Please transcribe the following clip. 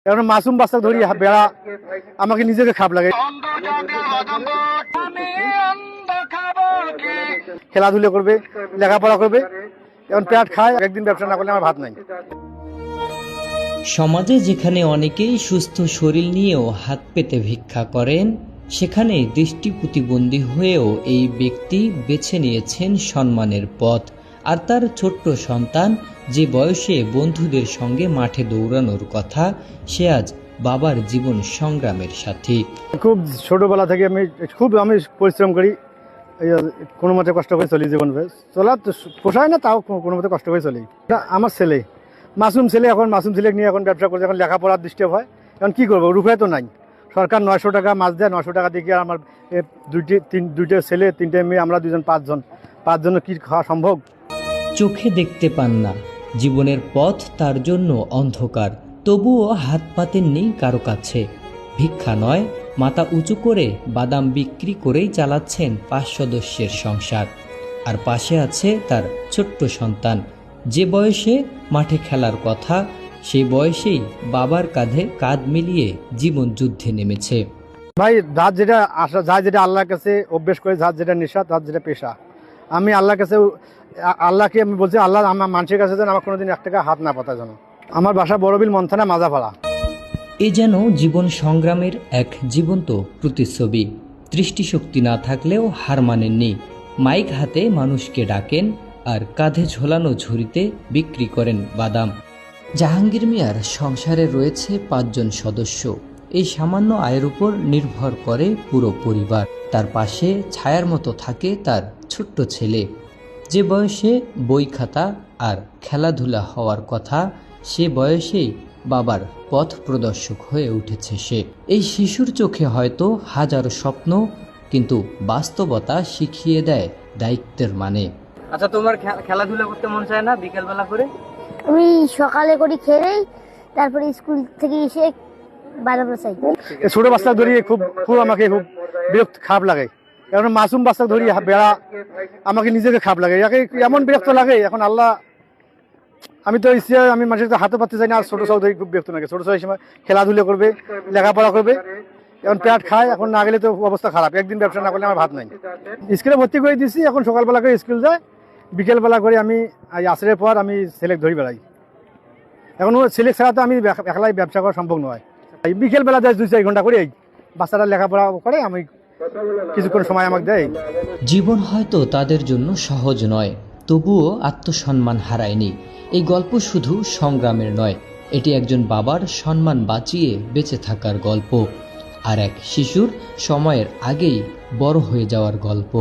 এখন মাসুম বাচ্চা ধরি বেড়া আমাকে নিজেকে খারাপ লাগে। খেলাধুলা করবে, লেখাপড়া করবে, এখন পেট খায়, একদিন ব্যবসা না করলে আমার ভাত নাই। সমাজে যেখানে অনেকেই সুস্থ শরীর নিয়েও হাত পেতে ভিক্ষা করেন, সেখানে দৃষ্টি প্রতিবন্ধী হয়েও এই ব্যক্তি বেছে নিয়েছেন সম্মানের পথ। আর তার ছোট্ট সন্তান, যে বয়সে বন্ধুদের সঙ্গে মাঠে দৌড়ানোর কথা, সে আজ বাবার জীবন সংগ্রামের সাথী। খুব ছোটবেলা থেকে আমি পরিশ্রম করি, কোনো মতে কষ্ট করে চলি, জীবন চলা পোষায় না, তাও কোনো মতে কষ্ট করে চলি। আমার ছেলে মাসুম ছেলে, এখন মাসুম ছেলে নিয়ে এখন ব্যবসা করছে, এখন লেখাপড়ার ডিস্টার্ব হয়, এখন কী করবো, রূপে তো নাই। সরকার 900 টাকা মাছ দেয়, 900 টাকা দিয়ে আমার দুইটা ছেলে 3টে মেয়ে, আমরা দুজন পাঁচজনের কি খাওয়া সম্ভব? চোখে দেখতে পান না, জীবনের পথ তার জন্য অন্ধকার, তবুও হাত পাতেননি কারো কাছে। ভিক্ষা নয়, মাথা উঁচু করে বাদাম বিক্রি করেই চালাচ্ছেন 5 সদস্যের সংসার। আর পাশে আছে তার ছোট্ট সন্তান, যে বয়সে মাঠে খেলার কথা, সেই বয়সেই বাবার কাঁধে কাঁধ মিলিয়ে জীবন যুদ্ধে নেমেছে। ভাই, যার যেটা আল্লাহর কাছে অভ্যেস করে, যার যেটা নেশা, তার যেটা পেশা। আমি আল্লাহকে আমি বলছি, আল্লাহ আমার মানুষের কাছে যেন আমার কোনোদিন 1 টাকা হাত না পাতা যেন। আমার বাসা বড়বিল, মন্থানা, মাজাপাড়া। এ যেন জীবন সংগ্রামের এক জীবন্ত প্রতিচ্ছবি। দৃষ্টিশক্তি না থাকলেও হার মানেননি। মাইক হাতে মানুষকে ডাকেন, আর কাঁধে ঝোলানো ঝুড়িতে বিক্রি করেন বাদাম। জাহাঙ্গীর মিয়ার সংসারে রয়েছে 5 জন সদস্য। এই সামান্য আয়ের উপর নির্ভর করে পুরো পরিবার। তার পাশে ছায়ার মতো থাকে তার ছোট্ট ছেলে, যে বয়সে বই খাতা আর খেলাধুলা হওয়ার কথা, সে বয়সেই বাবার পথ প্রদর্শক হয়ে উঠেছে সে। এই শিশুর চোখে হয়তো হাজারো স্বপ্ন, কিন্তু বাস্তবতা শিখিয়ে দেয় দায়িত্বের মানে। আচ্ছা, তোমার খেলাধুলা করতে মন চায় না বিকেলবেলা করে? আমি সকালে করি খেলেই, তারপরে স্কুল থেকে এসে বাজার চাই। ছোট বাচ্চা ধরি খুব আমাকে খুব বিরক্ত খারাপ লাগে। এখন মাসুম বাচ্চা ধরি বেড়া আমাকে নিজেকে খারাপ লাগে, এমন বিরক্ত লাগে। এখন আল্লাহ, আমি তো ইচ্ছে আমি মানুষের হাতে পাততে চাই না। আর ছোট ধরি খুব বিরক্ত লাগে। ছোট সময় খেলাধুলা করবে, লেখাপড়া করবে, এখন পেট খায়, এখন না গেলে তো অবস্থা খারাপ। একদিন ব্যবসা না করলে আমার ভাত নাই। স্কুলে ভর্তি করে দিচ্ছি, এখন সকালবেলা করে স্কুল যায়, বিকেলবেলা করে আমি আসরের পর আমি ছেলে ধরি বেড়াই। এখন ও ছেলে ছাড়া তো আমি একলাই ব্যবসা করা সম্ভব নয়। বিকেলবেলা যায় 2-4 ঘন্টা করে বাচ্চারা লেখাপড়া করে, আমি কিছুক্ষণ সময় আমাকে দেয়। জীবন হয়তো তাদের জন্য সহজ নয়, তবুও আত্মসম্মান হারায়নি। এই গল্প শুধু সংগ্রামের নয়, এটি একজন বাবার সম্মান বাঁচিয়ে বেঁচে থাকার গল্প, আর এক শিশুর সময়ের আগেই বড় হয়ে যাওয়ার গল্প।